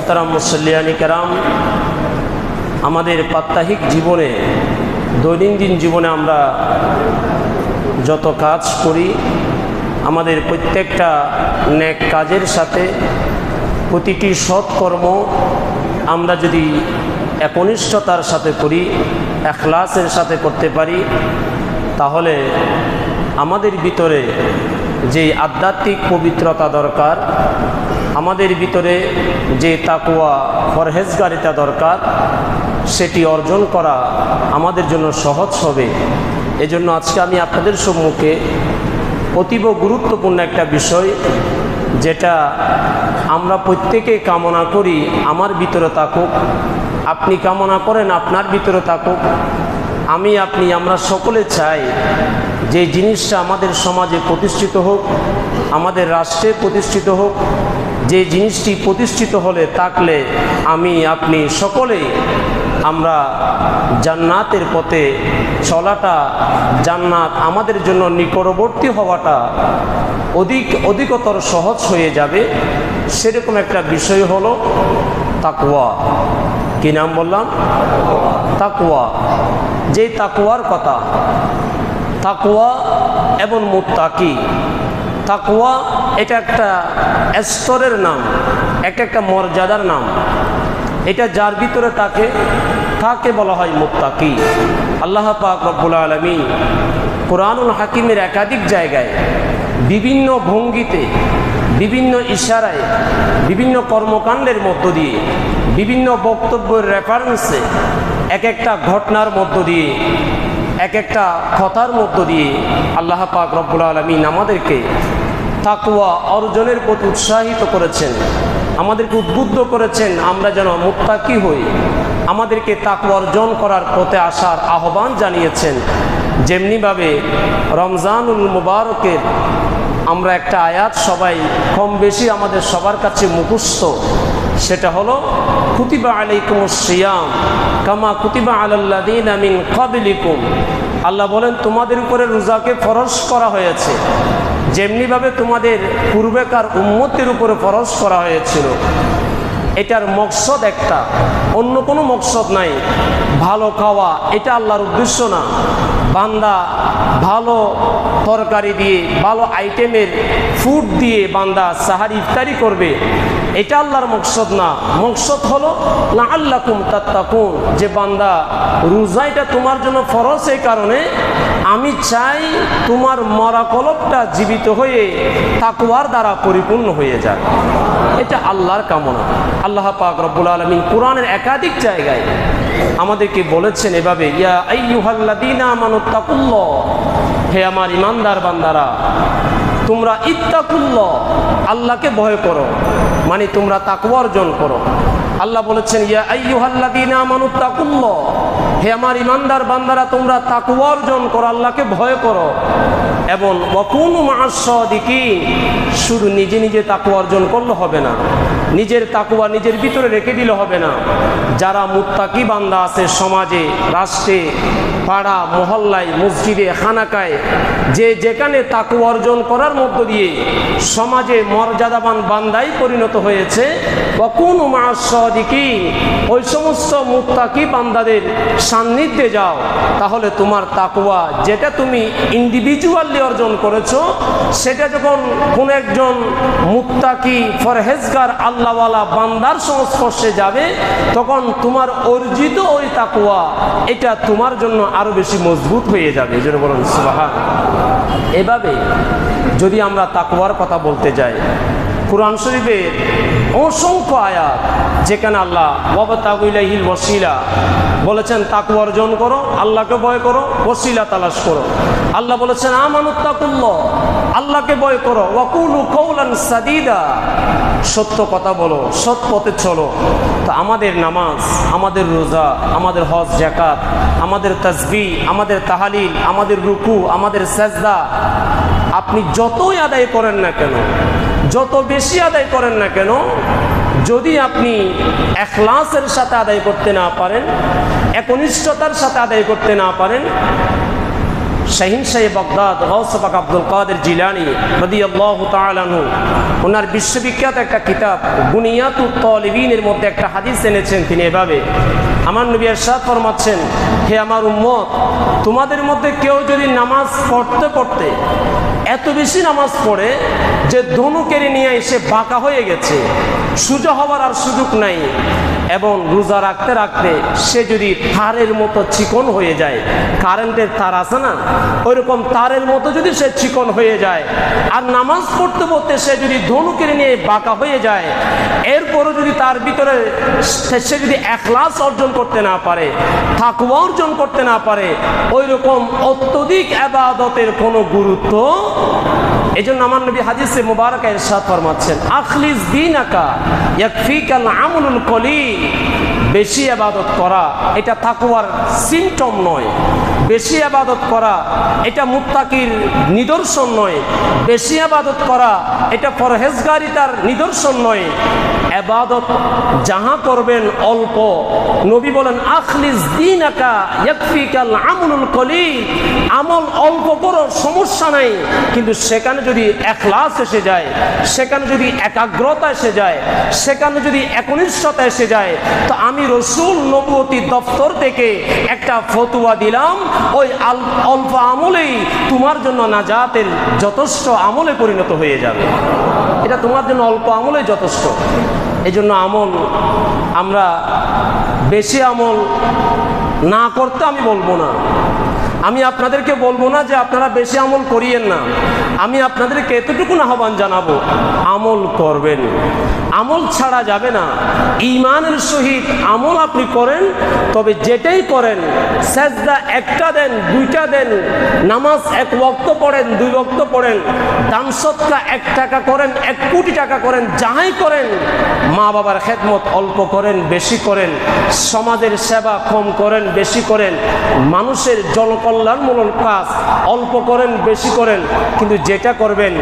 মোহতারাম মুসল্লিয়ানি কেরাম, আমাদের প্রাত্যহিক জীবনে, দৈনন্দিন জীবনে আমরা যত কাজ করি, আমাদের প্রত্যেকটা নেক কাজের সাথে প্রতিটি সৎকর্ম আমরা যদি একনিষ্ঠতার সাথে করি, ইখলাসের সাথে করতে পারি, তাহলে আমাদের ভিতরে যে আধ্যাত্মিক পবিত্রতা দরকার, আমাদের ভিতরে যে তাকওয়া পরহেজগারিতা দরকার, সেটি অর্জন করা আমাদের জন্য সহজ হবে। এজন্য আজকে আমি আপনাদের সম্মুখে অতীব গুরুত্বপূর্ণ একটা বিষয়, যেটা আমরা প্রত্যেকে কামনা করি আমার ভিতরে থাকুক, আপনি কামনা করেন আপনার ভিতরে থাকুক, আমি আপনি আমরা সকলে চাই যে জিনিসটা আমাদের সমাজে প্রতিষ্ঠিত হোক, আমাদের রাষ্ট্রে প্রতিষ্ঠিত হোক। যে জিনিসটি প্রতিষ্ঠিত হলে থাকলে আমি আপনি সকলেই আমরা জান্নাতের পথে চলাটা, জান্নাত আমাদের জন্য নিকটবর্তী হওয়াটা অধিকতর সহজ হয়ে যাবে। সেরকম একটা বিষয় হলো তাকওয়া। কি নাম বললাম? তাকওয়া। যে তাকওয়ার কথা, তাকওয়া এবং মুত্তাকি। তাকওয়া এটা একটা স্তরের নাম, একটা মর্যাদার নাম। এটা যার ভিতরে তাকে বলা হয় মুত্তাকি। আল্লাহ পাক রব্বুল আলামিন কুরআনুল হাকিমের একাধিক জায়গায় বিভিন্ন ভঙ্গিতে, বিভিন্ন ইশারায়, বিভিন্ন কর্মকাণ্ডের মধ্য দিয়ে, বিভিন্ন বক্তব্যের রেফারেন্সে, এক একটা ঘটনার মধ্য দিয়ে, এক একটা কথার মধ্য দিয়ে আল্লাহ পাক রব্বুল আলামিন আমাদেরকে তাকওয়া অর্জনের প্রতি উৎসাহিত করেছেন, আমাদেরকে উদ্বুদ্ধ করেছেন আমরা যেন মুত্তাকি হই, আমাদেরকে তাকওয়া অর্জন করার পথে আসার আহ্বান জানিয়েছেন। যেমনিভাবে রমজানুল মুবারকের আমরা একটা আয়াত সবাই কম বেশি আমাদের সবার কাছে মুখস্থ, সেটা হলো কুতিবা আলাইকুমুস সিয়াম কামা কুতিবা আলাল্লাযীনা মিন ক্বাবলিকুম। আল্লাহ বলেন তোমাদের উপরে রোজাকে ফরজ করা হয়েছে যেমনিভাবে তোমাদের পূর্বেকার উম্মতের উপরে ফরজ করা হয়েছিল। এটার মকসদ একটা, অন্য কোনো মকসদ নাই। ভালো খাওয়া এটা আল্লাহর উদ্দেশ্য না। বান্দা ভালো তরকারি দিয়ে, ভালো আইটেমের ফুড দিয়ে বান্দা সাহারি ইফতারি করবে, এটা আল্লাহর মকসদ না। মকসদ হলো লাআল্লাকুম তাত্তাকুন, যে বান্দা রোজা এটা তোমার জন্য ফরজ, এই কারণে আমি চাই তোমার মরা কলবটা জীবিত হয়ে তাকওয়ার দ্বারা পরিপূর্ণ হয়ে যাক। এটা আল্লাহর কামনা। আল্লাহ পাক রব্বুল আলামিন কোরআনের একাধিক জায়গায় আমাদেরকে বলেছেন এভাবে, ইয়া আইয়ুহাল্লাযীনা আমানুত্তাকুল্লাহ, হে আমার ইমানদার বান্দারা তোমরা ইত্তাকুল্লাহ, আল্লাহকে ভয় করো, মানে তোমরা তাকওয়া অর্জন করো। আল্লাহ বলেছেন ইয়া আইয়ুহাল্লাযীনা আমানুত্তাকুল্লাহ, হে আমার ইমানদার বান্দারা তোমরা তাকওয়া অর্জন করো, আল্লাহকে ভয় করো। এবং ওয়াকুনু মা'আস সাদিকিন, শুধু নিজে নিজে তাকওয়া অর্জন করলে হবে না, নিজের তাকওয়া নিজের ভিতরে রেখে দিলে হবে না। যারা মুত্তাকি বান্দা আছে সমাজে, রাষ্ট্রে, পাড়া মহল্লায়, মসজিদে, খানাকায়, যে যেখানে তাকওয়া অর্জন করার মধ্য দিয়ে সমাজে মর্যাদাবান বান্দাই পরিণত হয়েছে, ওয়াকুনু মা'আস সাদিকিন, ওই সমস্ত মুত্তাকি বান্দাদের সান্নিধ্যে যাও, তাহলে তোমার তাকওয়া যেটা তুমি ইন্ডিভিজুয়ালি অর্জন করেছো, সেটা যখন কোন একজন মুত্তাকি পরহেজগার আল্লাহওয়ালা বান্দার সংস্পর্শে যাবে, তখন তোমার অর্জিত ওই তাকওয়া এটা তোমার জন্য আরো বেশি মজবুত হয়ে যাবে। যেন বলুন সুবহানাল্লাহ। এভাবে যদি আমরা তাকওয়ার কথা বলতে যাই, কুরআন শরীফের অসংখ্য আয়াত যেখানে আল্লাহ ওয়াবতাগু ইলাইহিল ওয়াসিলা বলেছেন, তাকওয়া অর্জন করো, আল্লাহকে ভয় করো, ওয়াসিলা তালাশ করো। আল্লাহ বলেছেন আমানুত্তাকুল্লাহ, আল্লাহকে ভয় করো, ওয়াকুলু কাওলান সাদীদা, সত্য কথা বলো, সৎ পথে চলো। তো আমাদের নামাজ, আমাদের রোজা, আমাদের হজ যাকাত, আমাদের তাসবিহ, আমাদের তাহলিল, আমাদের রুকু, আমাদের সাজদা, আপনি যতই আদায় করেন না কেন, যত বেশি আদায় করেন না কেন, যদি আপনি ইখলাসের সাথে আদায় করতে না পারেন, একনিষ্ঠতার সাথে আদায় করতে না পারেন, শাহিনশাহ বাগদাদ গাউস পাক আব্দুল কাদের জিলানী রাদিয়াল্লাহু তাআলা আনহু ওনার বিশ্ববিখ্যাত একটা কিতাব বুনিয়াতুত তালিবিনের মধ্যে একটা হাদিস এনেছেন। তিনি এভাবে, আমার নবী ইরশাদ ফরমাচ্ছেন, হে আমার উম্মত, তোমাদের মধ্যে কেউ যদি নামাজ পড়তে পড়তে এত বেশি নামাজ পড়ে যে ধনু কেড়ে নিয়ে এসে বাঁকা হয়ে গেছে, সোজা হওয়ার আর সুযোগ নাই, এবং রোজা রাখতে রাখতে সে যদি তারের মতো চিকন হয়ে যায়, কারেন্টের তার আছে না, ওইরকম তারের মতো যদি সে চিকন হয়ে যায়, আর নামাজ পড়তে পড়তে সে যদি ধনু কেড়ে নিয়ে বাঁকা হয়ে যায়, এরপরও যদি তার ভিতরে সে যদি ইখলাস অর্জন করতে না পারে, তাকওয়া অর্জন করতে না পারে, ওইরকম অত্যধিক ইবাদতের কোনো গুরুত্ব। এজন্য আমার নবী হাদিসে মুবারাকা ইরশাদ ফরমাচ্ছেন, আখলিস দীনাকা ইয়াকফিকাল আমলুল কলিল। বেশি ইবাদত করা এটা তাকওয়ার সিম্পটম নয়, বেশি ইবাদত করা এটা মুত্তাকির নিদর্শন নয়, বেশি ইবাদত করা এটা পরহেজগারিতার নিদর্শন নয়। ইবাদত যাহা করবেন অল্প, নবী বলেন আখলিস দীনাকা ইয়াকফিকাল আমলুল কলিল। আমল অল্প করো, সমস্যা নাই, কিন্তু সেখানে যদি ইখলাস এসে যায়, সেখানে যদি একাগ্রতা এসে যায়, সেখানে যদি একনিষ্ঠতা এসে যায়, তো আমি রাসূল নবুয়তি দপ্তর থেকে একটা ফতোয়া দিলাম, ওই অল্প আমলেই তোমার জন্য নাজাতের যথেষ্ট আমলে পরিণত হয়ে যাবে। এটা তোমার জন্য অল্প আমলে যথেষ্ট। এই জন্য আমল, আমরা বেশি আমল না করতে আমি বলবো না, আমি আপনাদেরকে বলবো না যে আপনারা বেশি আমল করিয়েন না, আমি আপনাদেরকে এতটুকু আহ্বান জানাবো, আমল করবেন, আমল ছাড়া যাবে না। ঈমানের সহিত আমল আপনি করেন, তবে যেটাই করেন, সেজদা একটা দেন, দুইটা দেন, নামাজ এক ওয়াক্ত পড়েন, দুই ওয়াক্ত পড়েন, দান সদকা 1 টাকা করেন, 1 কোটি টাকা করেন, যাহাই করেন, মা বাবার খেদমত অল্প করেন, বেশি করেন, সমাজের সেবা কম করেন, বেশি করেন, মানুষের জনকল্যাণমূলক কাজ অল্প করেন, বেশি করেন, কিন্তু যেটা করবেন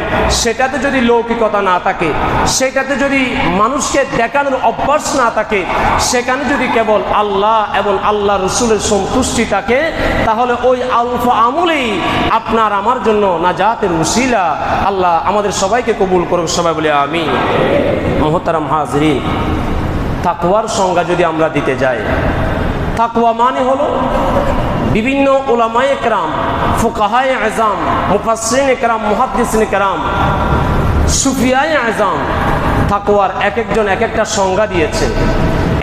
সেটাতে যদি লৌকিকতা না থাকে, সেটাতে যদি মানুষকে দেখানোর অভ্যাস না থাকে, সেখানে যদি কেবল আল্লাহ এবং আল্লাহ রসুলের সন্তুষ্টি থাকে, তাহলে ওই অল্প আমলেই আপনার আমার জন্য নাজাতের উসিলা। আল্লাহ আমাদের সবাইকে কবুল করুক, সবাই বলে আমিন। মুহতারাম হাজরিন, তাকওয়ার সংজ্ঞা যদি আমরা দিতে যাই, তাকওয়া মানে হলো বিভিন্ন উলামায়ে কেরাম, ফুকাহায়ে আযম, মুফাসসিরিনে কেরাম, মুহাদ্দিসিনে কেরাম, সুফিয়ায়ে আযম তাকওয়ার এক একজন এক একটা সংজ্ঞা দিয়েছেন,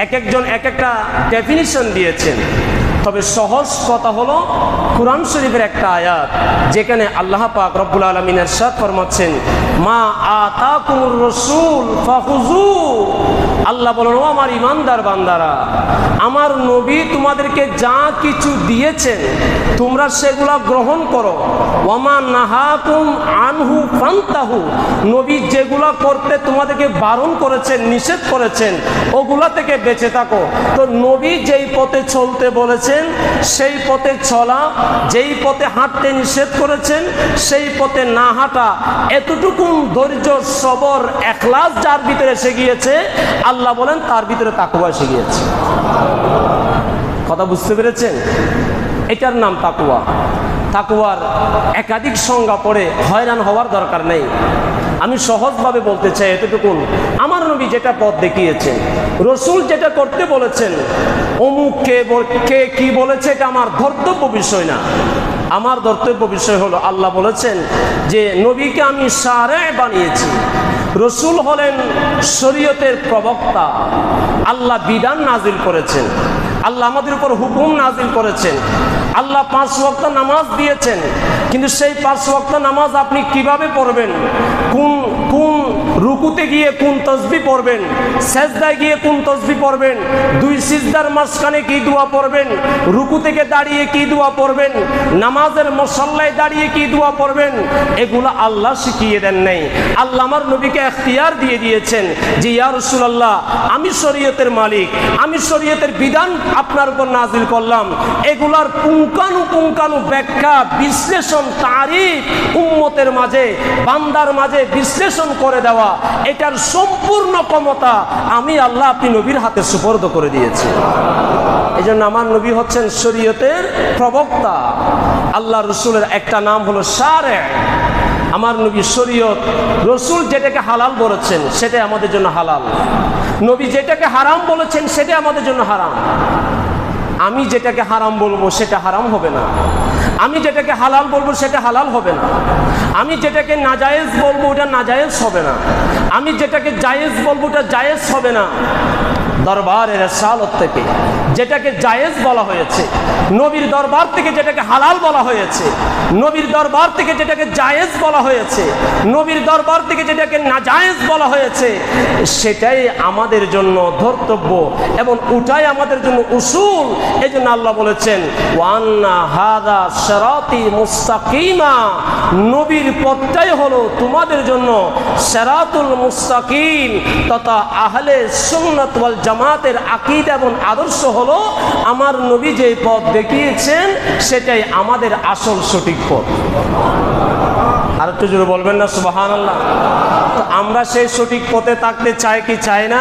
এক একজন এক একটা ডেফিনিশন দিয়েছেন। তবে সহজ কথা হলো কুরআন শরীফের একটা আয়াত, যেখানে আল্লাহ পাক রব্বুল আলামিন ইরশাদ ফরমাচ্ছেন, মা আতাকুমুর রাসূল ফাখুযু। আল্লাহ বলেন, ও আমার ইমানদার বান্দারা, আমার নবী তোমাদেরকে যা কিছু দিয়েছেন তোমরা সেগুলা গ্রহণ করো। ওয়ামা নাহাকুম আনহু ফান্তাহু। নবী যেগুলা করতে তোমাদেরকে বারণ করেছেন, নিষেধ করেছেন, ওগুলা থেকে বেঁচে থাকো। তো নবী যেই পথে চলতে বলেছেন সেই পথে চলা, যেই পথে হাঁটতে নিষেধ করেছেন সেই পথে না হাঁটা, এতটুকু ধৈর্য, সবর, ইখলাস যার ভিতরে এসে গিয়েছে, আল্লাহ বলেন তার ভিতরে তাকওয়া এসে গিয়েছে। কথা বুঝতে পেরেছেন? এটার নাম তাকওয়া। তাকওয়ার একাধিক সংজ্ঞা পড়ে হয়রান হওয়ার দরকার নেই। আমি সহজভাবে বলতে চাই এতটুকু, আমার নবী যেটা পথ দেখিয়েছেন, রসুল যেটা করতে বলেছেন, অমুক কে কি বলেছে এটা আমার ধর্তব্য বিষয় না। আমার ধর্তব্য বিষয় হলো, আল্লাহ বলেছেন যে নবীকে আমি শারে বানিয়েছি। রসুল হলেন শরীয়তের প্রবক্তা। আল্লাহ বিধান নাজিল করেছেন, আল্লাহ আমাদের উপর হুকুম নাজিল করেছেন, আল্লাহ 5 ওয়াক্ত নামাজ দিয়েছেন। কিন্তু সেই 5 ওয়াক্ত নামাজ আপনি কিভাবে পড়বেন, কোন রুকুতে গিয়ে কোন তাসবিহ পড়বেন, সেজদায় গিয়ে কোন তাসবিহ পড়বেন, 2 সিজদার মাঝখানে কি দোয়া পড়বেন, রুকু থেকে দাঁড়িয়ে কি দোয়া পড়বেন, নামাজের মুসল্লায় দাঁড়িয়ে কি দোয়া পড়বেন, এগুলো আল্লাহ শিখিয়ে দেন নাই। আল্লাহ আমার নবীকে ইখতিয়ার দিয়ে দিয়েছেন যে ইয়া রাসূলুল্লাহ, আমি শরীয়তের মালিক, আমি শরীয়তের বিধান আপনার উপর নাজিল করলাম, এগুলার পুঙ্খানু ব্যাখ্যা, বিশ্লেষণ, তারিফ উম্মতের মাঝে, বান্দার মাঝে বিশ্লেষণ করে দেওয়া, এটার সম্পূর্ণ ক্ষমতা আমি আল্লাহ আপনি নবীর হাতে সুপর্দ করে দিয়েছি। এই জন্য আমার নবী হচ্ছেন শরীয়তের প্রবক্তা। আল্লাহ রসুলের একটা নাম হলো শারে। আমার নবী শরীয়ত, রসুল যেটাকে হালাল বলেছেন সেটাই আমাদের জন্য হালাল, নবী যেটাকে হারাম বলেছেন সেটাই আমাদের জন্য হারাম। আমি যেটাকে হারাম বলবো সেটা হারাম হবে না, আমি যেটাকে হালাল বলবো সেটা হালাল হবে না, আমি যেটাকে নাজায়েজ বলবো ওটা নাজায়েজ হবে না, আমি যেটাকে জায়েজ বলবো ওটা জায়েজ হবে না। দরবারের রিসালাত থেকে যেটাকে জায়েজ বলা হয়েছে, নবীর দরবার থেকে যেটাকে হালাল বলা হয়েছে, নবীর দরবার থেকে যেটাকে জায়েজ বলা হয়েছে, নবীর দরবার থেকে যেটাকে নাজায়েজ বলা হয়েছে, সেটাই আমাদের জন্য ধর্তব্য এবং ওটাই আমাদের জন্য উসুল। এই জন্য আল্লাহ বলেছেন ওয়ান্না হাদা সিরাতি মুস্তাকিমা, নবীর পথটাই হলো তোমাদের জন্য সিরাতুল মুস্তাকিম, তথা আহলে সুন্নাত ওয়াল জামাতের আকীদা এবং আদর্শ হলো আমার নবী যে পথ দেখিয়েছেন সেটাই আমাদের আসল সঠিক পথ। আর একটু জোরে বলবেন না সুবহানাল্লাহ। তো আমরা সেই সঠিক পথে থাকতে চাই কি চাই না?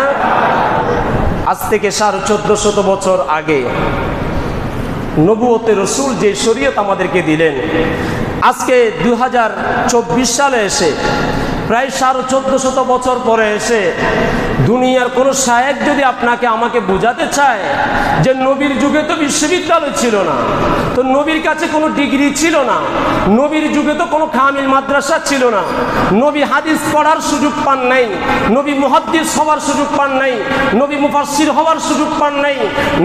আজ থেকে 1450 বছর আগে নবুয়তে রসুল যে শরীয়ত আমাদেরকে দিলেন, আজকে 2024 সালে এসে প্রায় 1450 বছর পরে এসে দুনিয়ার কোনো শায়েখ যদি আপনাকে আমাকে বোঝাতে চায় যে নবীর যুগে তো বিশ্ববিদ্যালয় ছিল না, তো নবীর কাছে কোনো ডিগ্রি ছিল না, নবীর যুগে তো কোনো কামিল মাদ্রাসা ছিল না, নবী হাদিস পড়ার সুযোগ পান নাই, নবী মুহাদ্দিস হওয়ার সুযোগ পান নাই, নবী মুফাসসির হওয়ার সুযোগ পান নাই,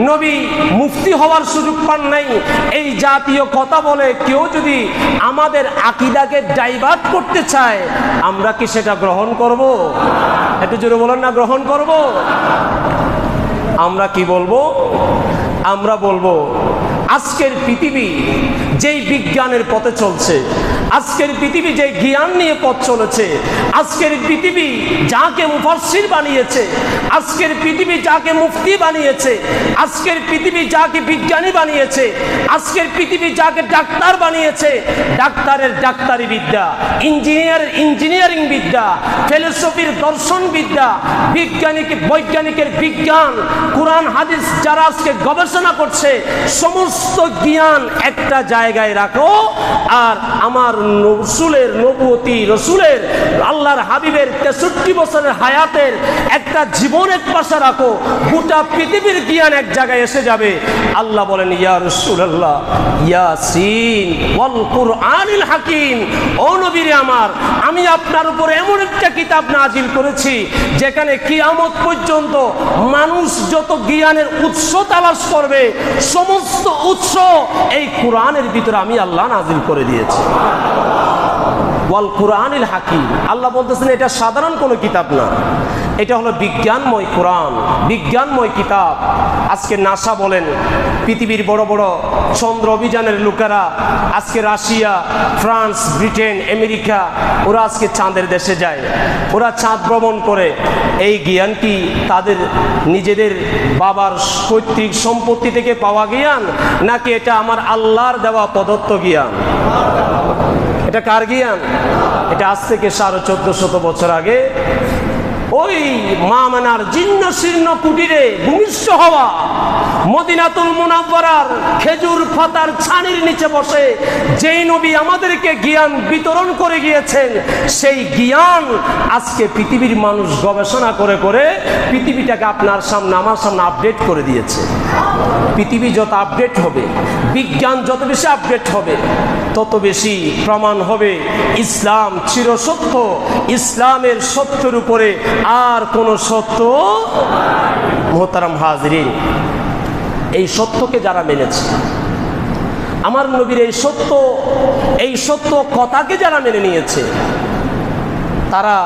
নবী মুফতি হওয়ার সুযোগ পান নাই, এই জাতীয় কথা বলে কেউ যদি আমাদের আকীদাকে ডাইভার্ট করতে চায়, আমরা কি সেটা গ্রহণ করব? একটু জোরে বলেন না, গ্রহণ করব? আমরা কি বলবো? আমরা বলবো আজকের পৃথিবী যেই বিজ্ঞানের পথে চলছে, আজকের পৃথিবী যে জ্ঞান নিয়ে পথ চলেছে, আজকের পৃথিবী যাকে মুফাসসির বানিয়েছে, আজকের পৃথিবী যাকে মুফতি বানিয়েছে, আজকের পৃথিবী যাকে বিজ্ঞানী বানিয়েছে, আজকের পৃথিবী যাকে ডাক্তার বানিয়েছে, ডাক্তারের ডাক্তারি বিদ্যা, ইঞ্জিনিয়ারের ইঞ্জিনিয়ারিং বিদ্যা, ফিলোসফির দর্শন বিদ্যা, বৈজ্ঞানিকের বিজ্ঞান, কোরআন হাদিস যারা আজকে গবেষণা করছে, সমস্ত জ্ঞান একটা জায়গায় রাখো আর আমার রসুলের নবুয়তি রসুলের আল্লাহর হাবিবের 63 বছরের হায়াতের একটা জীবন এক পাশে রাখো, গোটা পৃথিবীর জ্ঞান এক জায়গায় এসে যাবে। আল্লাহ বলেন ইয়া রাসূলুল্লাহ ইয়াসিন ওয়াল কুরআনিল হাকিম, ও নবীরে আমার, আমি আপনার উপর এমন একটা কিতাব নাজিল করেছি যেখানে কিয়ামত পর্যন্ত মানুষ যত জ্ঞানের উৎস তালাশ করবে সমস্ত উৎস এই কোরআনের ভিতরে আমি আল্লাহ নাজিল করে দিয়েছি। ওয়াল কুরআনিল হাকিম, আল্লাহ বলতেছেন এটা সাধারণ কোনো কিতাব না, এটা হলো বিজ্ঞানময় কোরআন, বিজ্ঞানময় কিতাব। আজকে নাসা বলেন, পৃথিবীর বড় বড় চন্দ্র অভিযানের লোকেরা আজকে রাশিয়া, ফ্রান্স, ব্রিটেন, আমেরিকা, ওরা আজকে চাঁদের দেশে যায়, ওরা চাঁদ ভ্রমণ করে। এই জ্ঞান কি তাদের নিজেদের বাবার পৈতৃক সম্পত্তি থেকে পাওয়া জ্ঞান, নাকি এটা আমার আল্লাহর দেওয়া প্রদত্ত জ্ঞান? এটা কার জ্ঞান? এটা আজ থেকে 1450 বছর আগে ওই মামানার জীর্ণ শীর্ণ কুটিরে ভূমিষ্ঠ হওয়া মদিনাতুল মুনাওয়ারার খেজুর পাতার ছানির নিচে বসে যেই নবী আমাদেরকে জ্ঞান বিতরণ করে গিয়েছেন, সেই জ্ঞান আজকে পৃথিবীর মানুষ গবেষণা করে করে পৃথিবীটাকে আপনার সামনে আমার সামনে আপডেট করে দিয়েছে। পৃথিবী যত আপডেট হবে, বিজ্ঞান যত বেশি আপডেট হবে, তত বেশি প্রমাণ হবে ইসলাম চিরসত্য, ইসলামের সত্যের উপরে আর কোনো সত্য। মোহতারাম হাজরিন, এই সত্যকে যারা মেনেছে, আমার নবীর এই সত্য কথাকে যারা মেনে নিয়েছে, তারা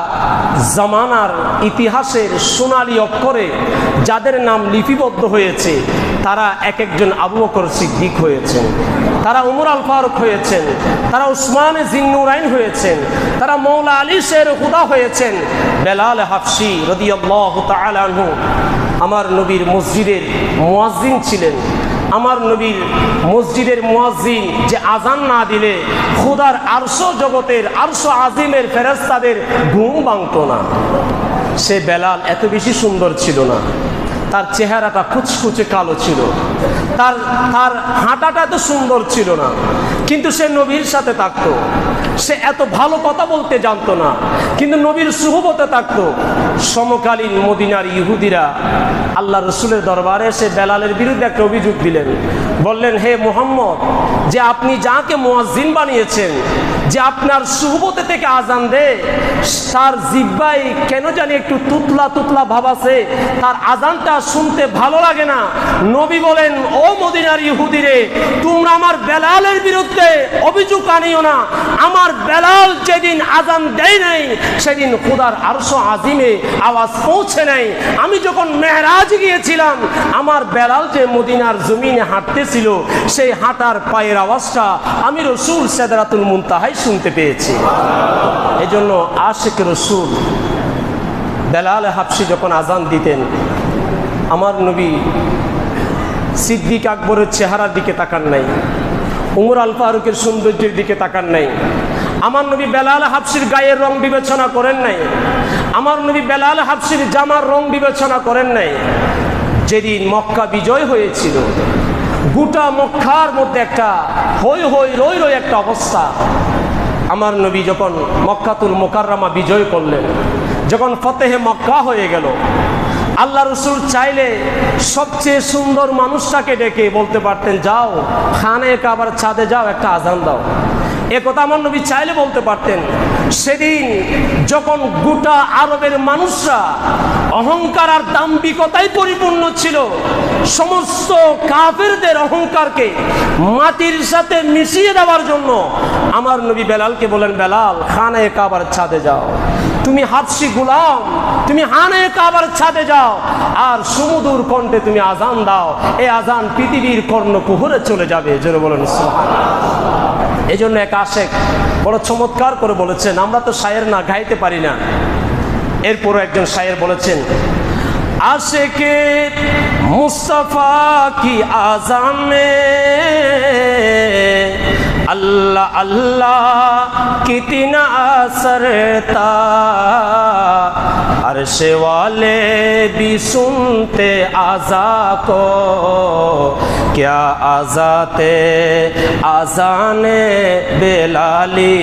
জামানার ইতিহাসের সোনালী অক্ষরে যাদের নাম লিপিবদ্ধ হয়েছে, তারা এক একজন আবু বকর সিদ্দিক হয়েছেন, তারা উমর আল ফারুক হয়েছেন, তারা উসমানে জিন্নুরাইন হয়েছেন, তারা মৌলা আলী শের খুদা হয়েছেন, বেলাল হাফসি রাদিয়াল্লাহু তাআলা আনহু আমার নবীর মসজিদের মুয়াজ্জিন ছিলেন। আমার নবীর মসজিদের মুয়াজ্জিন যে আজান না দিলে খুদার আরশ জগতের আরশ আজিমের ফেরেশতাদের ঘুম ভাঙত না, সে বেলাল এত বেশি সুন্দর ছিল না। তার চেহারাটা কুচকুচে কালো ছিল, তার হাঁটাটা এত সুন্দর ছিল না, কিন্তু সে নবীর সাথে থাকতো। সে এত ভালো কথা বলতে জানতো না, কিন্তু নবীর সুহবতে থাকতো। সমকালীন মদিনার ইহুদিরা আল্লাহ রসুলের দরবারে এসে বেলালের বিরুদ্ধে একটা অভিযোগ দিলেন। বললেন, হে মুহাম্মদ, যে আপনি যাকে মুয়াজ্জিন বানিয়েছেন, যে আপনার সুহবতে থেকে আজান দেয়, তার জিহ্বায় কেন জানি একটু তুতলা তুতলা ভাব আছে, তার আজানটা শুনতে ভালো লাগে না। নবী বলেন, ও মদিনার ইহুদিরে, তোমরা আমার বেলালের বিরুদ্ধে অভিযোগ আনিও না। আমার বেলাল যেদিন আজান দেয় নাই, সেদিন খোদার আরশ আজিমে আওয়াজ পৌঁছে নাই। আমি যখন মেহরাজ গিয়েছিলাম, আমার বেলাল যে মদিনার জমিনে হাঁটতেছিল, সেই হাঁটার পায়ের আওয়াজটা আমি রসুল সিদরাতুল মুনতাহায় শুনতে পেয়েছি। এই জন্য আশিক রসুল বেলাল হাবশি যখন আজান দিতেন, আমার নবী সিদ্দিক আকবরের চেহারার দিকে তাকান নাই, উমর আল ফারুকের সৌন্দর্যের দিকে তাকান নাই। আমার নবী বেলাল হাবশির গায়ের রং বিবেচনা করেন নাই। আমার নবী বেলাল হাবশির জামার রং বিবেচনা করেন নাই। যেদিন মক্কা বিজয় হয়েছিল, গোটা মক্কার মধ্যে একটা হই হই রই রই একটা অবস্থা। আমার নবী যখন মক্কাতুল মুকাররমা বিজয় করলেন, যখন ফতেহে মক্কা হয়ে গেল, আল্লাহ রসুল চাইলে সবচেয়ে সুন্দর মানুষটাকে ডেকে বলতে পারতেন, যাও খানে কাবার ছাদে যাও, একটা আজান দাও। এ কথা আমার নবী চাইলে বলতে পারতেন। সেদিন যখন গোটা আরবের মানুষরা অহংকার আর দাম্ভিকতায় পরিপূর্ণ ছিল, সমস্ত কাফেরদের অহংকারকে মাটির সাথে মিশিয়ে দেওয়ার জন্য আমার নবী বেলালকে বলেন, বেলাল খানে কাবার ছাদে যাও, তুমি হাবশি গোলাম, তুমি খানে কাবার ছাদে যাও, আর সুমধুর কণ্ঠে তুমি আজান দাও। এই আজান পৃথিবীর কর্ণকুহরে চলে যাবে। জোরে বলেন সুবহানাল্লাহ। এই জন্য এক আশেক বড় চমৎকার করে বলেছেন, আমরা তো শায়ের না, গাইতে পারি না, এরপরও একজন শায়ের বলেছেন, আশেকে মুস্তাফা কি আজান মে अल्लाह अल्लाह कितना असर था, अर्श वाले भी सुनते आज़ा को, क्या आज़ाते आज़ाने बेलाली,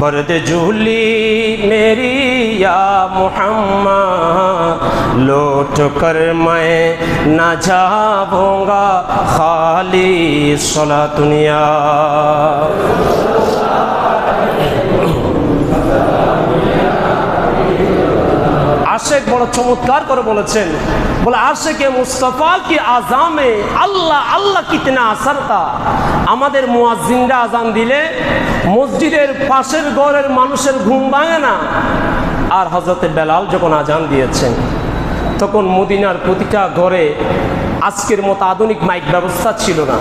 बर्द झूली मेरी या मुहम्मद, लौट कर मैं न जाऊंगा खाली, सला दुनिया। আশেক বড় চমৎকার করে বলেছেন, বলে আশেকে মুস্তাফা কি আজামে আল্লাহ আল্লাহ কিতনা আসরতা। আমাদের মুয়াজ্জিনরা আজান দিলে মসজিদের পাশের ঘরের মানুষের ঘুম ভাঙে না। আর হযরতে বেলাল যখন আজান দিয়েছেন, তখন মদিনার প্রতিটা ঘরে আজকের মতো আধুনিক মাইক ব্যবস্থা ছিল না,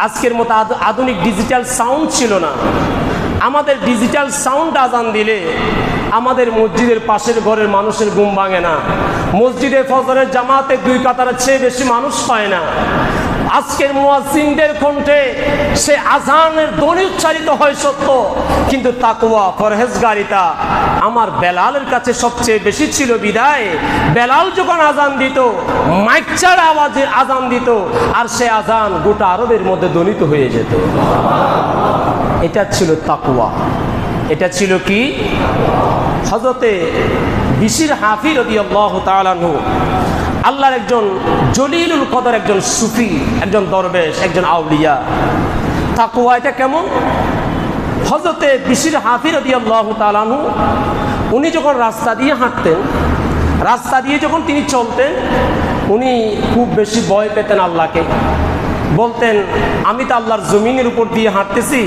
আজকের মতো আধুনিক ডিজিটাল সাউন্ড ছিল না। আমাদের ডিজিটাল সাউন্ড আজান দিলে আমাদের মসজিদের পাশের ঘরের মানুষের ঘুম ভাঙে না। মসজিদে ফজরের জামাতে 2 কাতারের চেয়ে বেশি মানুষ পায় না। আজকের মুয়াজ্জিনদের কণ্ঠে সে আজানের ধ্বনি উচ্চারিত হয় সত্য, কিন্তু তাকওয়া পরহেজগারিতা আমার বেলালের কাছে সবচেয়ে বেশি ছিল। বিদায় বেলাল যখন আজান দিত, মাইক ছাড়া আওয়াজে আজান দিত, আর সে আজান গোটা আরবের মধ্যে ধ্বনিত হয়ে যেত। এটা ছিল তাকওয়া। এটা ছিল কি? হযরতে বিশির হাফি রাদিয়াল্লাহু তাআলা আনহু আল্লাহর একজন জলিলুল কদর, একজন সুফি, একজন দরবেশ, একজন আউলিয়া। তাকওয়া এটা কেমন? হযরতে বিশির হাফি রাদিয়াল্লাহু তাআলা আনহু উনি যখন রাস্তা দিয়ে হাঁটতেন, রাস্তা দিয়ে যখন তিনি চলতেন, উনি খুব বেশি ভয় পেতেন আল্লাহকে। বলতেন, আমি তো আল্লাহর জমিনের উপর দিয়ে হাঁটতেছি,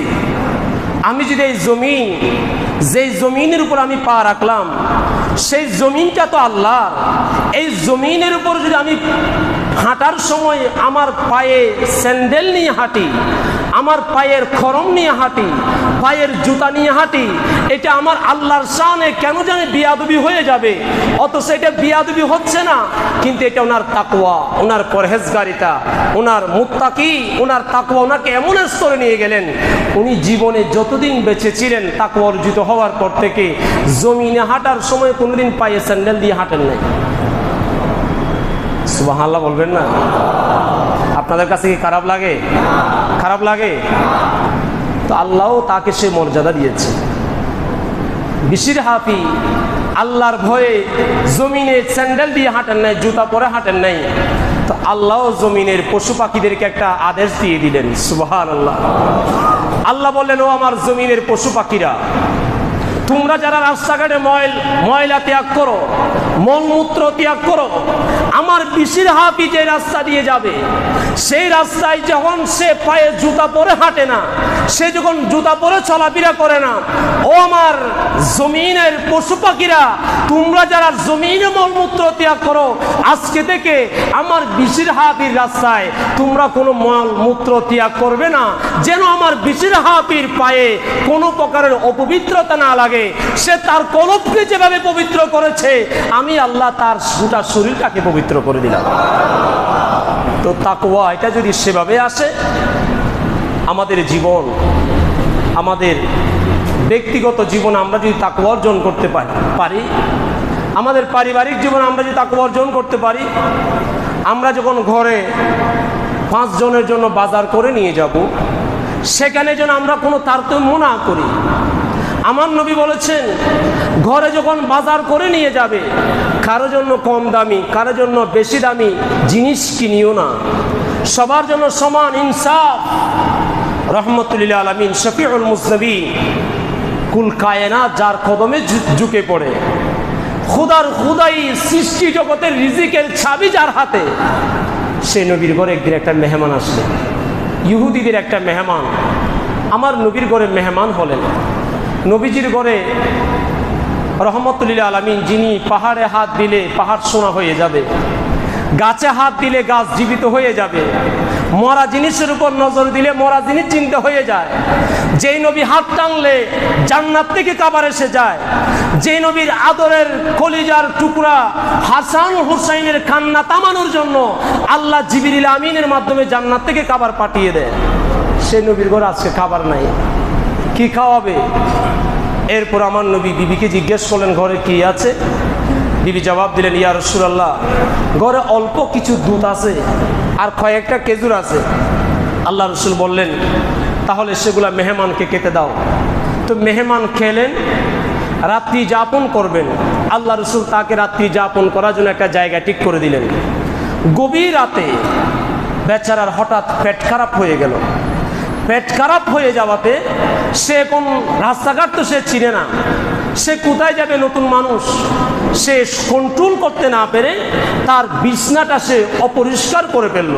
আমি যদি এই জমিন, যেই জমিনের উপর আমি পা রাখলাম, সেই জমিনটা তো আল্লাহর। এই জমিনের উপর যদি আমি হাঁটার সময় আমার পায়ে স্যান্ডেল নিয়ে হাঁটি, আমার পায়ের খরম নিয়ে হাঁটি, পায়ের জুতা নিয়ে হাঁটি, এটা আমার আল্লাহর শানে কেন জানি বিয়াদবি হয়ে যাবে। অথচ এটা বিয়াদবি হচ্ছে না, কিন্তু এটা ওনার তাকওয়া, ওনার পরহেজগারিতা, ওনার মুত্তাকি, ওনার তাকওয়া ওনাকে এমন স্তরে নিয়ে গেলেন, উনি জীবনে যতদিন বেঁচে ছিলেন তাকওয়া অর্জিত হওয়ার পর থেকে জমিনে হাঁটার সময় কোনোদিন পায়ে স্যান্ডেল দিয়ে হাঁটেন নাই। সুবহানাল্লাহ বলবেন না? আপনাদের কাছে কি খারাপ লাগে? খারাপ লাগে? তো আল্লাহও তাকে সে মর্যাদা দিয়েছে। বিশির হাফি আল্লাহর ভয়ে জমিনে স্যান্ডেল দিয়ে হাঁটেন নাই, জুতা পরে হাঁটেন নাই, তো আল্লাহ জমিনের পশু পাখিদেরকে একটা আদেশ দিয়ে দিলেন। সুবহানাল্লাহ। আল্লাহ বললেন, ও আমার জমিনের পশু পাখিরা, তোমরা যারা রাস্তাঘাটে ময়লা ত্যাগ করো, মলমূত্র ত্যাগ করো, আমার বিশির হাফি যে রাস্তা দিয়ে যাবে সেই রাস্তায় যখন সে পায়ে জুতা পরে হাঁটে না, সে যখন জুতা পরে চলাফেরা করে না, ও আমার জমিনের পশু পাখিরা, তোমরা যারা জমিনে মলমূত্র ত্যাগ করো, আজকে থেকে আমার বিশির হাফির রাস্তায় তোমরা কোনো মলমূত্র ত্যাগ করবে না, যেন আমার বিশির হাফির পায়ে কোনো প্রকারের অপবিত্রতা না লাগে। সে তার কলবকে যেভাবে পবিত্র করেছে, আমি আল্লাহ তার গোটা শরীরটাকে পবিত্র করে দিলাম। তো তাকওয়া এটা যদি সেভাবে আসে, আমাদের জীবন, আমাদের ব্যক্তিগত জীবন আমরা যদি তাকওয়া অর্জন করতে পারি, আমাদের পারিবারিক জীবন আমরা যদি তাকওয়া অর্জন করতে পারি, আমরা যখন ঘরে 5 জনের জন্য বাজার করে নিয়ে যাব, সেখানে যেন আমরা কোনো তারতম্য না করি। আমার নবী বলেছেন, ঘরে যখন বাজার করে নিয়ে যাবে, কারো জন্য কম দামি, কারো জন্য বেশি দামি জিনিস কিনিও না, সবার জন্য সমান ইনসাফ। রহমতুল্লিল আলামিন শফিউল মুজনবিন, কুল কায়নাত যার কদমে ঝুঁকে পড়ে, খুদাই সৃষ্টি জগতের রিজিকের চাবি যার হাতে, সে নবীর ঘরে একদিন একটা মেহমান আসলেন, ইহুদিদের একটা মেহমান আমার নবীর ঘরে মেহমান হলেন। নবীজির ঘরে রহমতুল্লিল আলামিন, যিনি পাহাড়ে হাত দিলে পাহাড় সোনা হয়ে যাবে, গাছে হাত দিলে গাছ জীবিত হয়ে যাবে, মরা জিনিসের উপর নজর দিলে মরা জিনিস চিন্তা হয়ে যায়, যেই নবী হাত টানলে জান্নাত থেকে খাবার এসে যায়, যেই নবীর আদরের কলিজার টুকরা হাসান হুসাইনের কান্না থামানোর জন্য আল্লাহ জিবরিল আমিনের মাধ্যমে জান্নাত থেকে খাবার পাঠিয়ে দেয়, সেই নবীর ঘরে আজকে খাবার নাই, কি খাওয়াবে? এরপর আমার নবী বিবিকে জিজ্ঞেস করলেন, ঘরে কি আছে? বিবি জবাব দিলেন, ইয়া রাসূলুল্লাহ, ঘরে অল্প কিছু দুধ আছে আর কয়েকটা খেজুর আছে। আল্লাহ রসুল বললেন, তাহলে সেগুলা মেহমানকে খেতে দাও। তো মেহমান খেলেন, রাত্রি যাপন করবেন। আল্লাহ রসুল তাকে রাত্রি যাপন করার জন্য একটা জায়গা ঠিক করে দিলেন। গভীর রাতে বেচারার হঠাৎ পেট খারাপ হয়ে গেল। পেট খারাপ হয়ে যাওয়াতে সে কোন রাস্তাঘাট তো সে চিনে না, সে কোথায় যাবে, নতুন মানুষ, সে কন্ট্রোল করতে না পেরে তার বিছনাটা সে অপরিষ্কার করে ফেলল।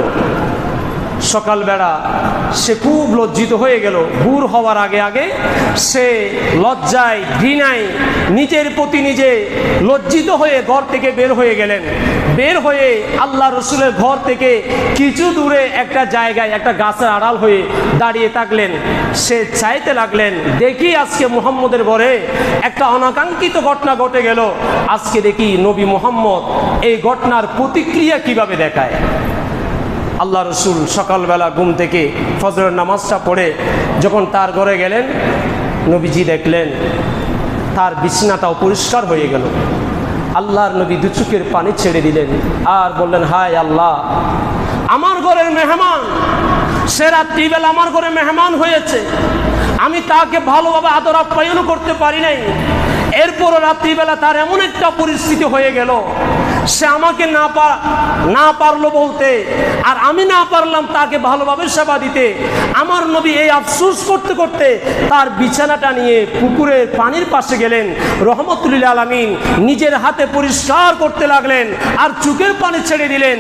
সকালবেলা সে খুব লজ্জিত হয়ে গেল। ভোর হওয়ার আগে আগে সে লজ্জায় ঘৃণায় নিজের প্রতি নিজে লজ্জিত হয়ে ঘর থেকে বের হয়ে গেলেন। বের হয়ে আল্লাহ রসুলের ঘর থেকে কিছু দূরে একটা জায়গায় একটা গাছের আড়াল হয়ে দাঁড়িয়ে থাকলেন। সে চাইতে লাগলেন, দেখি আজকে মুহাম্মদের ঘরে একটা অনাকাঙ্ক্ষিত ঘটনা ঘটে গেল, আজকে দেখি নবী মুহাম্মদ এই ঘটনার প্রতিক্রিয়া কিভাবে দেখায়। আল্লাহ রসুল সকালবেলা ঘুম থেকে ফজরের নামাজটা পড়ে যখন তার ঘরে গেলেন, নবীজি দেখলেন তার বিছানাটা অপরিষ্কার হয়ে গেল। আল্লাহর নবী দু চোখের পানি ছেড়ে দিলেন আর বললেন, হায় আল্লাহ, আমার ঘরের মেহমান, সে রাত্রিবেলা আমার ঘরে মেহমান হয়েছে, আমি তাকে ভালোভাবে আদর আপ্যায়ন করতে পারি নাই। এরপরও রাত্রিবেলা তার এমন একটা পরিস্থিতি হয়ে গেল, সে আমাকে না পারলো বলতে, আর আমি না পারলাম তাকে ভালোভাবে সেবা দিতে। আমার নবী এই আফসোস করতে করতে তার বিছানাটা নিয়ে পুকুরের পানির পাশে গেলেন। রহমতুল্লিল আলামিন নিজের হাতে পরিষ্কার করতে লাগলেন আর চোখের পানি ছেড়ে দিলেন।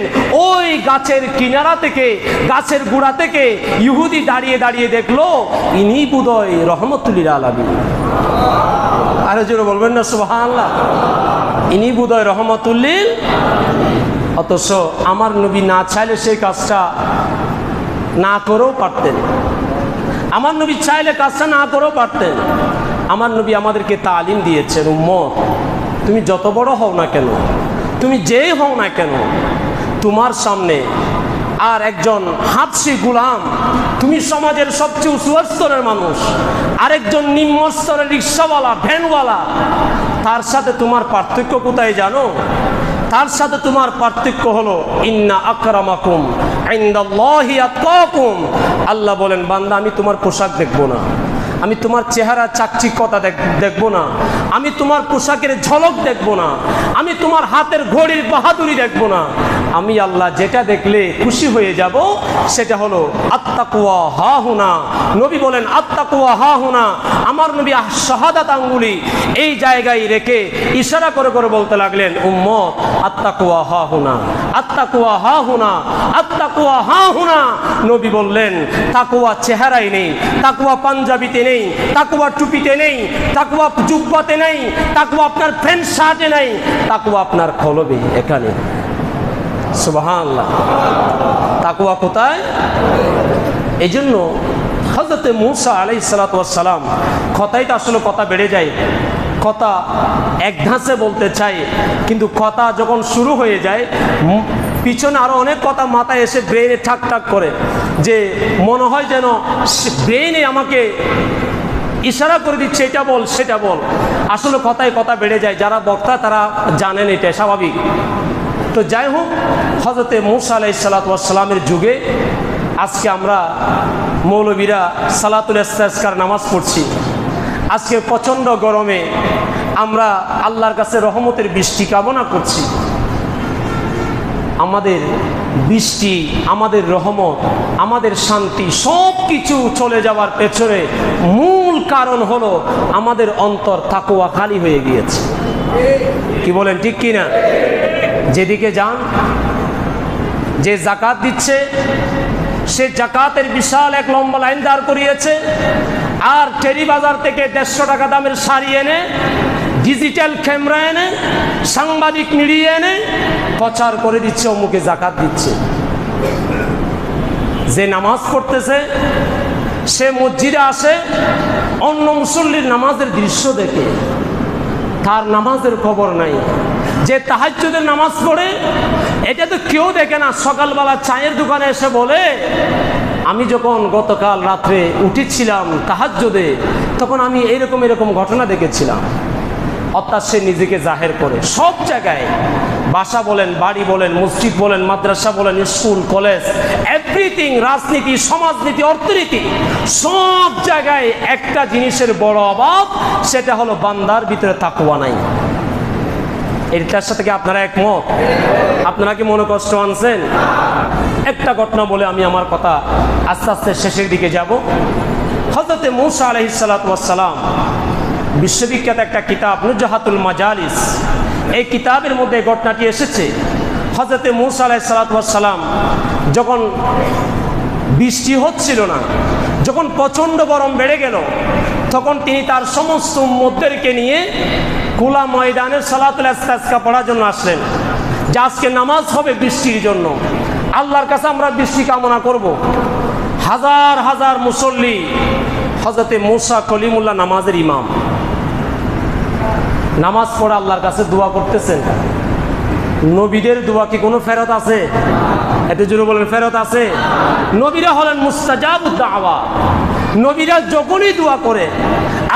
ওই গাছের কিনারা থেকে, গাছের গোড়া থেকে ইহুদি দাঁড়িয়ে দাঁড়িয়ে দেখলো, ইনি বোধহয় রহমতুল্লিল আলামিন। আরে জোরে বলবেন না সুবহানাল্লাহ, ইনি বোধহয় রহমতুল্লিল। অথচ আমার নবী না চাইলে সেই কাজটা না করেও পারতেন। আমার নবী চাইলে কাজটা না করেও পারতেন। আমার নবী আমাদেরকে তালিম দিয়েছেন, উম্মত, তুমি যত বড় হও না কেন, তুমি যেই হও না কেন, তোমার সামনে আর একজন হাবশি গোলাম, তুমি সমাজের সবচেয়ে উঁচু স্তরের মানুষ, আরেকজন নিম্ন স্তরের রিক্সাওয়ালা, ভ্যানওয়ালা, তার সাথে তোমার পার্থক্য কোথায় জানো? তার সাথে তোমার পার্থক্য হলো ইন্না আকরামাকুম ইনদাল্লাহি আতকাকুম। আল্লাহ বলেন, বান্দা আমি তোমার পোশাক দেখবো না, আমি তোমার চেহারা চাকচিক্যতা দেখবো না, আমি তোমার পোশাকের ঝলক দেখবো না, আমি তোমার হাতের ঘড়ির বাহাদুরি দেখবো না। আমি আল্লাহ যেটা দেখলে খুশি হয়ে যাব সেটা হলো আত্তাকওয়া হাহুনা। নবী বলেন আত্তাকওয়া হাহুনা। আমার নবী শাহাদাত আঙ্গুলি এই জায়গায় রেখে ইশারা করে করে বলতে লাগলেন, উম্মত আত্তাকওয়া হাহুনা, আত্তাকওয়া হাহুনা, আত্তাকওয়া হাহুনা। নবী বললেন তাকওয়া চেহারায় নেই, তাকওয়া পাঞ্জাবিতে নেই, তাকওয়া টুপিতে নেই, তাকওয়া জুব্বাতে নেই, তাকওয়া আপনার প্যান্ট শার্টে নেই, তাকওয়া আপনার কলবে এখানে। সুবহানাল্লাহ। তাকওয়া কোথায়? এই জন্য হযরত মূসা আলাইহিস সালাতু ওয়াস সালাম, কথাই তো আসলে কথা বেড়ে যায়, কথা এক ধাঁচে বলতে চাই, কিন্তু কথা যখন শুরু হয়ে যায় পিছনে আরো অনেক কথা মাথায় এসে ব্রেইনে ঠাক ঠাক করে, যে মনে হয় যেন ব্রেইনে আমাকে ইশারা করে দিচ্ছে এটা বল সেটা বল। আসলে কথায় কথা বেড়ে যায়, যারা বক্তা তারা জানেন এটা স্বাভাবিক। তো যাই হোক, হযরত মূসা আলাইহিস সালাতু ওয়াস সালামের যুগে আজকে আমরা মৌলবীরা সালাতুল ইস্তিসকার নামাজ পড়ছি। আজকে প্রচণ্ড গরমে আমরা আল্লাহর কাছে রহমতের বৃষ্টি কামনা করছি। আমাদের বৃষ্টি, আমাদের রহমত, আমাদের শান্তি সব কিছু চলে যাওয়ার পেছনে মূল কারণ হলো আমাদের অন্তর তাকওয়া খালি হয়ে গিয়েছে। কি বলেন, ঠিক কি না? যেদিকে যান, যে যাকাত দিচ্ছে সে যাকাতের বিশাল এক লম্বা লাইন দাঁড় করিয়েছে, আর টেরি বাজার থেকে 150 টাকা দামের শাড়ি এনে, ডিজিটাল ক্যামেরা এনে, সাংবাদিক মিডিয়া এনে প্রচার করে দিচ্ছে অমুকে যাকাত দিচ্ছে। যে নামাজ পড়তেছে সে মসজিদে আসে অন্য মুসল্লির নামাজের দৃশ্য দেখে, তার নামাজের খবর নাই। যে তাহাজ্জুদের নামাজ পড়ে এটা তো কেউ দেখে না। সকালবেলা চায়ের দোকানে এসে বলে, আমি যখন গতকাল রাত্রে উঠেছিলাম তাহাজ্জুদে তখন আমি এরকম ঘটনা দেখেছিলাম। অর্থাৎ সে নিজেকে জাহের করে সব জায়গায়, বাসা বলেন, বাড়ি বলেন, মসজিদ বলেন, মাদ্রাসা বলেন, স্কুল কলেজ, এভরিথিং, রাজনীতি, সমাজনীতি, অর্থনীতি, সব জায়গায় একটা জিনিসের বড় অভাব, সেটা হলো বান্দার ভিতরে তাকওয়া নাই। এটার সাথে কি আপনারা একমত? আপনারা কি মনে কষ্ট আনছেন? একটা ঘটনা বলে আমি আমার কথা আস্তে আস্তে শেষের দিকে যাব। হযরত মূসা আলাইহিস সালাতু ওয়াস সালাম বিশ্ববিখ্যাত একটা কিতাব নুজহাতুল মাজালিস, এই কিতাবের মধ্যে ঘটনাটি এসেছে। হযরত মূসা আলাইহিস সালাতু ওয়াস সালাম যখন বৃষ্টি হচ্ছিল না, যখন প্রচণ্ড গরম বেড়ে গেল, তখন তিনি তার সমস্ত উম্মতদেরকে নিয়ে খোলা ময়দানের সালাতুল ইস্তিসকা পড়ার জন্য আসলেন, যে আজকে নামাজ হবে বৃষ্টির জন্য, আল্লাহর কাছে আমরা বৃষ্টি কামনা করব। হাজার হাজার মুসল্লি, হযরত মূসা কলিমুল্লাহ নামাজের ইমাম, নামাজ পড়ে আল্লাহর কাছে দোয়া করতেছেন। নবীদের দোয়া কি কোনো ফেরত আছে? এত জোরে বলেন, ফেরত আছে? নবীরা হলেন মুস্তাজাবুদ দাওয়া। নবীরা যখনই দোয়া করে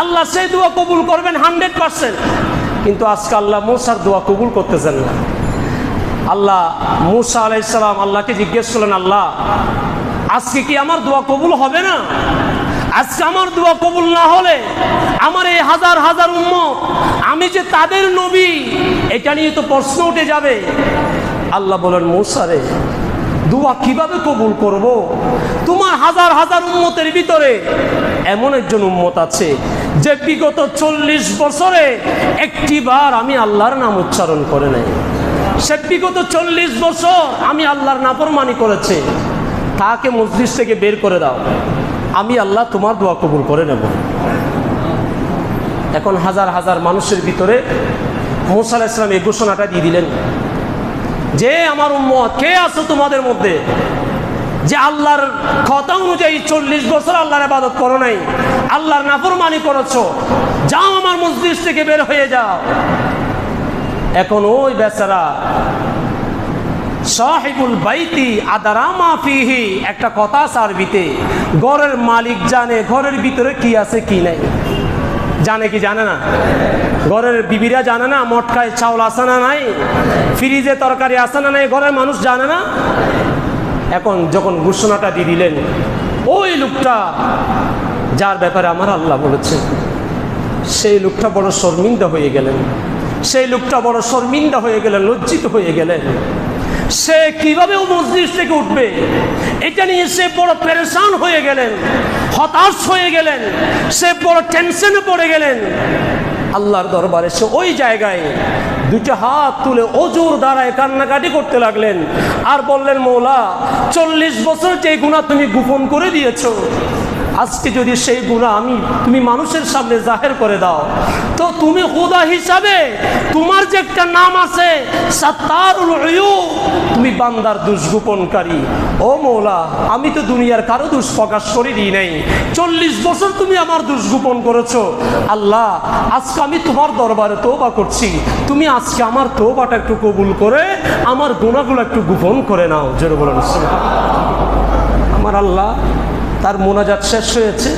আল্লাহ সেই দোয়া কবুল করবেন 100%। কিন্তু আজকে আল্লাহ মূসার দোয়া কবুল করতেছেন না। আল্লাহ মূসা আলাইহিস সালাম আল্লাহকে জিজ্ঞেস করলেন, আল্লাহ আজকে কি আমার দোয়া কবুল হবে না? আজকে আমার দোয়া কবুল না হলে আমার এই হাজার হাজার উম্মত, আমি যে তাদের নবী, এটা নিয়ে তো প্রশ্ন উঠে যাবে। আল্লাহ বলেন, মূসা রে, দোয়া কিভাবে কবুল করব? তোমার হাজার হাজার উম্মতের ভিতরে এমন একজন উম্মত আছে যে বিগত 40 বছরে একটিবার আমি আল্লাহর নাম উচ্চারণ করে নাই। সে বিগত 40 বছর আমি আল্লাহর নাফরমানি করেছে। তাকে মজলিস থেকে বের করে দাও, আমি আল্লাহ তোমার দোয়া কবুল করে নেব। এখন হাজার হাজার মানুষের ভিতরে মূসা আলাইহিস সালাম এই ঘোষণাটা দিয়ে দিলেন যে আমার উম্মত কে আছে তোমাদের মধ্যে যে আল্লাহর কথা অনুযায়ী 40 বছর আল্লাহর ইবাদত করো নাই, আল্লাহর নাফরমানি করেছো, যাও আমার মজলিস থেকে বের হয়ে যাও। এখন ওই বেচারা সাহিবুল বাইতি আদারা মা ফিহি, একটা কথা আরবিতে, ঘরের মালিক জানে ঘরের ভিতরে কি আছে কি নাই। জানে কি জানে না? ঘরের বিবিরা জানে না মটকায় চাউল আছে না নাই, ফ্রিজে তরকারি আছে না নাই, ঘরের মানুষ জানে না। এখন যখন ঘোষণাটা দিয়ে দিলেন, ওই লোকটা যার ব্যাপারে আমার আল্লাহ বলেছেন, সেই লোকটা বড় শর্মিন্দা হয়ে গেলেন, সেই লোকটা বড় শর্মিন্দা হয়ে গেলেন, লজ্জিত হয়ে গেলেন। সে কিভাবে ও মসজিদ থেকে উঠবে এটা নিয়ে সে বড় পেরেশান হয়ে গেলেন, হতাশ হয়ে গেলেন, সে বড় টেনশনে পড়ে গেলেন। আল্লাহর দরবারে সে ওই জায়গায় দুটো হাত তুলে অজুর দ্বারায় কান্নাকাটি করতে লাগলেন আর বললেন, মৌলা 40 বছর যে গুনাহ তুমি গোপন করে দিয়েছো, আজকে যদি সেই গুনাহ তুমি মানুষের সামনে জাহের করে দাও, তো তুমি খোদা হিসাবে তোমার যে একটা নাম আছে সাত্তারুল উয়ুব, তুমি বান্দার দোষ গোপনকারী। ও মৌলা, আমি তো দুনিয়ার কারো দোষ প্রকাশ করে দিই নাই, 40 বছর তুমি আমার দোষ গোপন করেছো। আল্লাহ, আজকে আমি তোমার দরবারে তওবা করছি, তুমি আজকে আমার তওবাটা একটু কবুল করে আমার গুনাহগুলো একটু গোপন করে নাও। জোরে বলেন সুবহানাল্লাহ। আমার আল্লাহ তার মোনাজাত শেষ হয়েছে,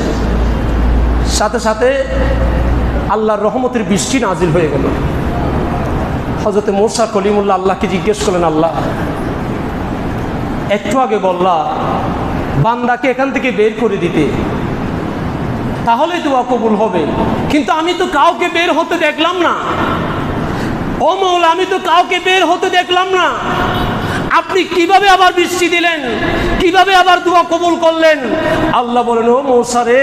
সাথে সাথে আল্লাহর রহমতের বৃষ্টি নাজিল হয়ে গেল। হযরতে মুসা কলিমুল্লাহ আল্লাহকে জিজ্ঞেস করলেন, আল্লাহ একটু আগে বললা বান্দাকে এখান থেকে বের করে দিতে, তাহলে দোয়া কবুল হবে, কিন্তু আমি তো কাউকে বের হতে দেখলাম না। ও মওলা, আমি তো কাউকে বের হতে দেখলাম না, আপনি কিভাবে আবার বৃষ্টি দিলেন, কিভাবে আবার দোয়া কবুল করলেন? আল্লাহ বলেন, ও মূসা রে,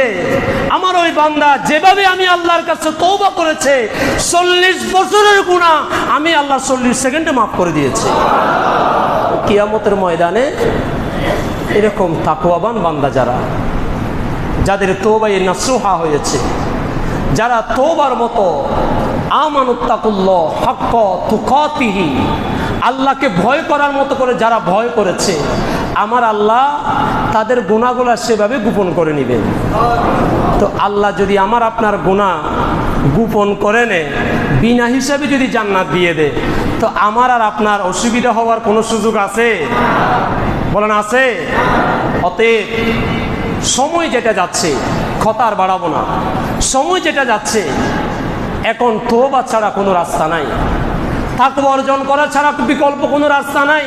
আমার ওই বান্দা যেভাবে আমি আল্লাহর কাছে তওবা করেছে, 40 বছরের গুনাহ আমি আল্লাহ 40 সেকেন্ডে মাফ করে দিয়েছি। কিয়ামতের ময়দানে এরকম তাকওয়াবান বান্দা যাদের তওবায়ে নাসুহা হয়েছে, যারা তওবার মতো আমানুত্তাকুল্লাহ হাক্ক তুকাতিহি, আল্লাহকে ভয় করার মতো করে যারা ভয় করেছে, আমার আল্লাহ তাদের গুনাহগুলো সেভাবে গোপন করে নেবেন। তো আল্লাহ যদি আমার আপনার গুনাহ গোপন করে নেয়, বিনা হিসাবে যদি জান্নাত দিয়ে দেয়, তো আমার আর আপনার অসুবিধা হওয়ার কোনো সুযোগ আছে? বলেন আছে? অতএব সময় যেটা যাচ্ছে, কথা আর বাড়াবো না, সময় যেটা যাচ্ছে, এখন তওবা ছাড়া কোনো রাস্তা নাই, তাকওয়া অর্জন করা ছাড়া বিকল্প কোনো রাস্তা নাই।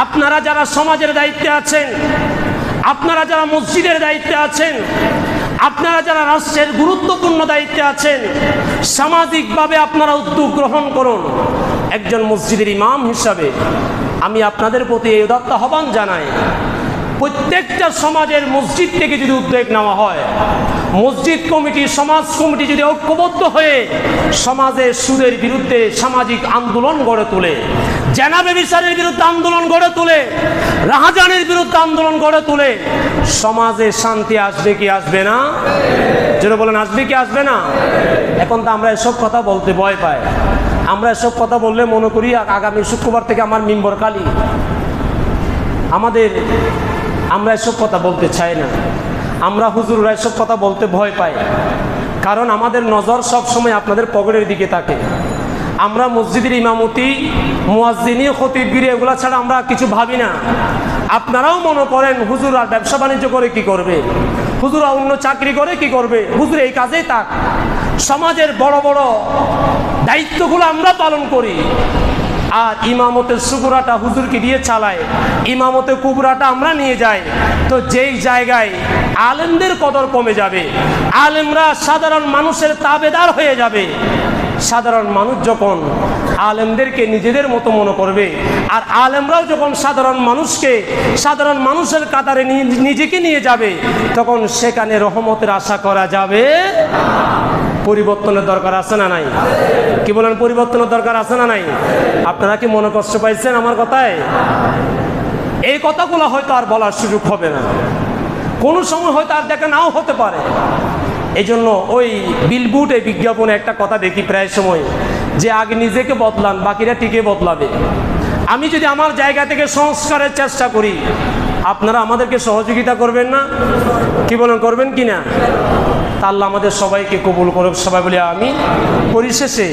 আপনারা যারা সমাজের দায়িত্বে আছেন, আপনারা যারা মসজিদের দায়িত্বে আছেন, আপনারা যারা রাষ্ট্রের গুরুত্বপূর্ণ দায়িত্বে আছেন, সামাজিকভাবে আপনারা উদ্যোগ গ্রহণ করুন। একজন মসজিদের ইমাম হিসাবে আমি আপনাদের প্রতি এই উদাত্ত আহ্বান জানাই, প্রত্যেকটা সমাজের মসজিদ থেকে যদি উদ্যোগ নেওয়া হয়, মসজিদ কমিটি, সমাজ কমিটি যদি ঐক্যবদ্ধ হয়ে সমাজে সুদের বিরুদ্ধে সামাজিক আন্দোলন গড়ে তোলে, জেনা ব্যভিচারের বিরুদ্ধে আন্দোলন গড়ে তোলে, রাহাজানের বিরুদ্ধে আন্দোলন গড়ে তোলে, সমাজে শান্তি আসবে কি আসবে না? যেটা বলেন, আসবে কি আসবে না? এখন তো আমরা এসব কথা বলতে ভয় পাই। আমরা এসব কথা বললে মনে করি আগামী শুক্রবার থেকে আমার মিম্বর খালি। আমরা এসব কথা বলতে চাই না, আমরা হুজুররা এসব কথা বলতে ভয় পাই, কারণ আমাদের নজর সব সময় আপনাদের পকেটের দিকে থাকে। আমরা মসজিদের ইমামতি, মুয়াজ্জিনি, খতিবগিরি এগুলা ছাড়া আমরা কিছু ভাবি না। আপনারাও মনে করেন হুজুরা ব্যবসা বাণিজ্য করে কি করবে, হুজুরা অন্য চাকরি করে কি করবে, হুজুর এই কাজেই থাক। সমাজের বড় বড় দায়িত্বগুলো আমরা পালন করি, আর ইমামতের সুগুরাটা হুজুরকে দিয়ে চালায়, ইমামতের কুবরাটা আমরা নিয়ে যাই। তো যেই জায়গায় আলেমদের কদর কমে যাবে, আলেমরা সাধারণ মানুষের তাবেদার হয়ে যাবে, সাধারণ মানুষ যখন আলেমদেরকে নিজেদের মতো মনে করবে, আর আলেমরাও যখন সাধারণ মানুষকে সাধারণ মানুষের কাতারে নিজেকে নিয়ে যাবে, তখন সেখানে রহমতের আশা করা যাবে। পরিবর্তনের দরকার আছে না নাই? কি বলেন, পরিবর্তনের দরকার আছে না নাই? আপনারা কি মনে কষ্ট পাইছেন আমার কথায়? এই কথাগুলো হয়তো আর বলার সুযোগ হবে না, কোনো সময় হয়তো আর দেখা নাও হতে পারে। এই জন্য ওই বিলবোর্ডে বিজ্ঞাপনে একটা কথা দেখি প্রায় সময়, যে আগে নিজেকে বদলান, বাকিরা টিকে বদলাবে। আমি যদি আমার জায়গা থেকে সংস্কারের চেষ্টা করি, আপনারা আমাদেরকে সহযোগিতা করবেন না? কি বলেন, করবেন কি না? তা আল্লাহ আমাদের সবাইকে কবুল করুক। সবাই বলি আমিন। পরিশেষে